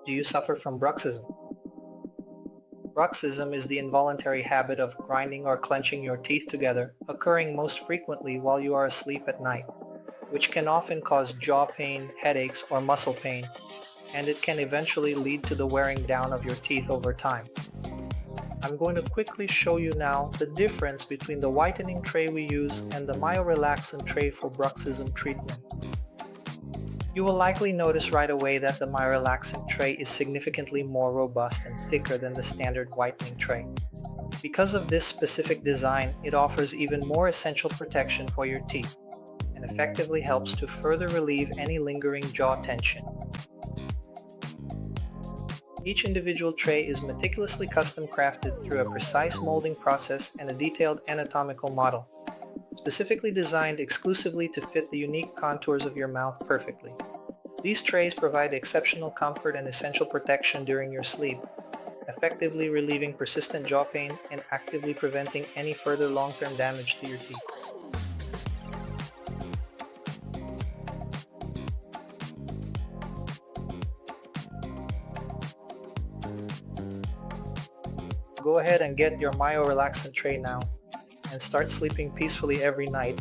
Do you suffer from bruxism? Bruxism is the involuntary habit of grinding or clenching your teeth together, occurring most frequently while you are asleep at night, which can often cause jaw pain, headaches, or muscle pain, and it can eventually lead to the wearing down of your teeth over time. I'm going to quickly show you now the difference between the whitening tray we use and the myorelaxant tray for bruxism treatment. You will likely notice right away that the myorelaxant tray is significantly more robust and thicker than the standard whitening tray. Because of this specific design, it offers even more essential protection for your teeth and effectively helps to further relieve any lingering jaw tension. Each individual tray is meticulously custom crafted through a precise molding process and a detailed anatomical model, specifically designed exclusively to fit the unique contours of your mouth perfectly. These trays provide exceptional comfort and essential protection during your sleep, effectively relieving persistent jaw pain and actively preventing any further long-term damage to your teeth. Go ahead and get your myorelaxant tray now and start sleeping peacefully every night